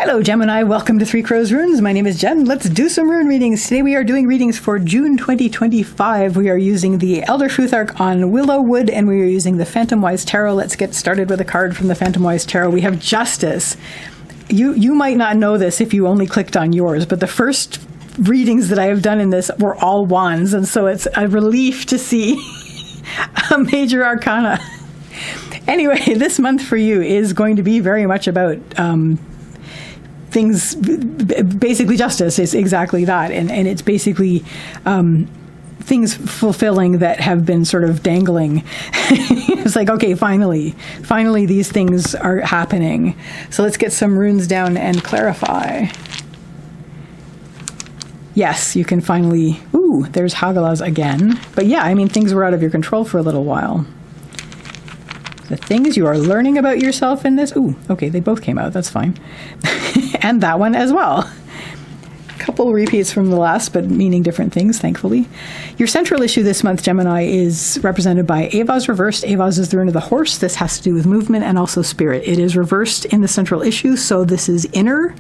Hello, Gemini. Welcome to Three Crows Runes. My name is Jen. Let's do some rune readings. Today we are doing readings for June 2025. We are using the Elder Futhark on Willow wood, and we are using the Phantomwise Tarot. Let's get started with a card from the Phantomwise Tarot. We have Justice. You might not know this if you only clicked on yours, but the first readings that I have done in this were all wands, and so it's a relief to see a major arcana. Anyway, this month for you is going to be very much about things, basically justice is exactly that. And it's basically things fulfilling that have been sort of dangling. It's like, okay, finally these things are happening. So let's get some runes down and clarify. Yes, you can finally, there's Hagalaz again. But yeah, I mean, things were out of your control for a little while. The things you are learning about yourself in this. Okay, they both came out. That's fine. And that one as well. A couple repeats from the last, but meaning different things, thankfully. Your central issue this month, Gemini, is represented by Avaz reversed. Avaz is the rune of the horse. This has to do with movement and also spirit. It is reversed in the central issue, so this is inner.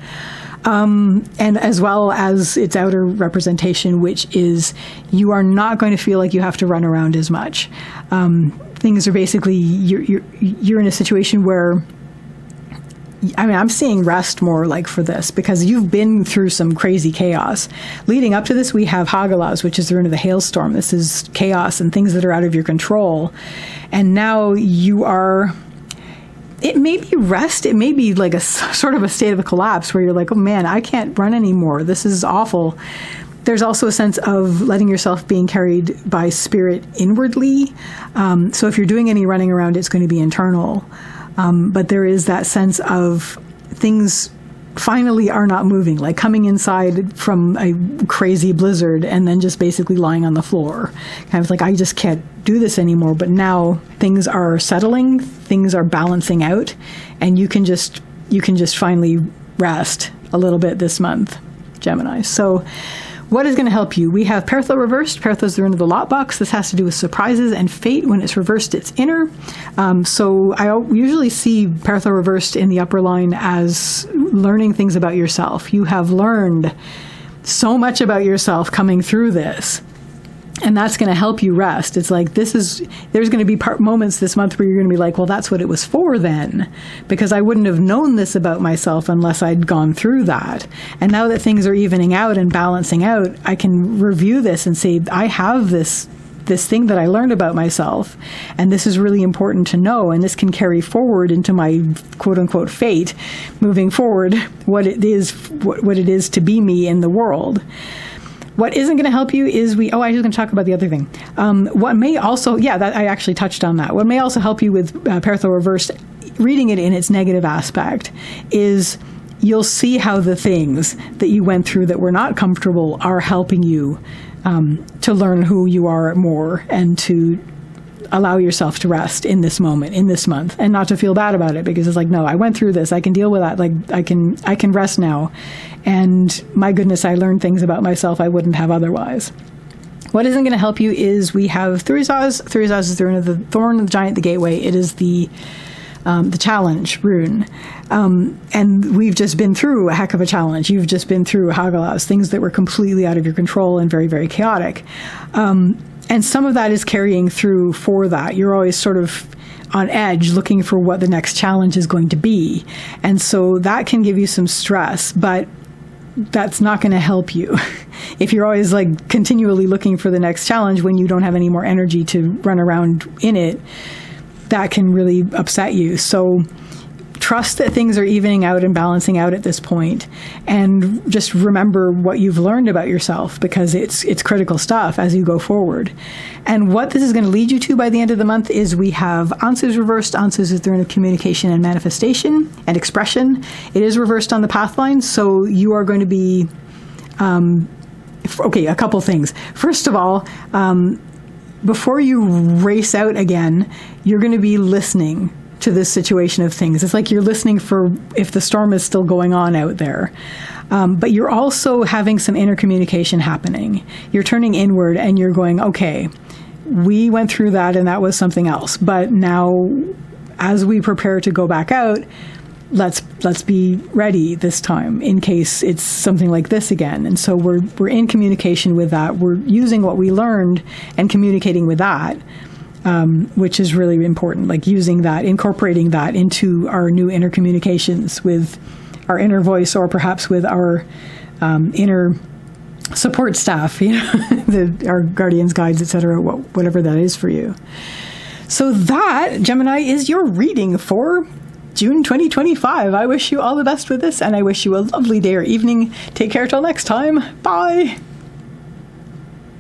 And as well as its outer representation, which is you are not going to feel like you have to run around as much. Things are basically, you're in a situation where, I mean, I'm seeing rest more like for this because you've been through some crazy chaos. Leading up to this, we have Hagalaz, which is the rune of the hailstorm. This is chaos and things that are out of your control. And now you are, it may be rest, it may be like a sort of a state of a collapse where you're like, oh man, I can't run anymore. This is awful. There's also a sense of letting yourself being carried by spirit inwardly. So if you're doing any running around, it's going to be internal. But there is that sense of things finally are not moving, like coming inside from a crazy blizzard and then just basically lying on the floor. Kind of like, I just can't do this anymore. But now things are settling, things are balancing out, and you can just finally rest a little bit this month, Gemini. So what is going to help you? We have Perthel reversed. Perthel is the rune of the lot box. This has to do with surprises and fate. When it's reversed, it's inner. So I usually see Perthel reversed in the upper line as learning things about yourself. You have learned so much about yourself coming through this. And that's going to help you rest. It's like, there's going to be moments this month where you're going to be like, well, that's what it was for then, because I wouldn't have known this about myself unless I'd gone through that. And now that things are evening out and balancing out, I can review this and say, I have this thing that I learned about myself, and this is really important to know, and this can carry forward into my quote-unquote fate, moving forward, what it is to be me in the world. What isn't going to help you is I was going to talk about the other thing. What may also, that I actually touched on that. What may also help you with Perthel reversed, reading it in its negative aspect, is you'll see how the things that you went through that were not comfortable are helping you to learn who you are more and to allow yourself to rest in this moment, in this month, and not to feel bad about it, because it's like, no, I went through this. I can deal with that. Like, I can rest now. And my goodness, I learned things about myself I wouldn't have otherwise. What isn't going to help you is we have Thurizaz. Thurizaz is the rune of the thorn of the giant, the gateway. It is the challenge rune. And we've just been through a heck of a challenge. You've just been through Hagalaz, things that were completely out of your control and very, very chaotic. And some of that is carrying through for that. You're always sort of on edge looking for what the next challenge is going to be. And so that can give you some stress, but that's not going to help you. If you're always like continually looking for the next challenge when you don't have any more energy to run around in it, that can really upset you. So trust that things are evening out and balancing out at this point, and just remember what you've learned about yourself, because it's critical stuff as you go forward. And what this is going to lead you to by the end of the month is we have Ansu's reversed. Ansu's is the rune of communication and manifestation and expression. It is reversed on the path line, so you are going to be a couple things. First of all, before you race out again, you're going to be listening to this situation of things. It's like you're listening for if the storm is still going on out there. But you're also having some inner communication happening. You're turning inward and you're going, okay, we went through that and that was something else. But now, as we prepare to go back out, let's be ready this time in case it's something like this again. And so we're in communication with that. We're using what we learned and communicating with that, which is really important. Like using that, incorporating that into our new inner communications with our inner voice, or perhaps with our inner support staff, our guardians, guides, etc., whatever that is for you. So that, Gemini, is your reading for June 2025. I wish you all the best with this, and I wish you a lovely day or evening. Take care till next time. Bye.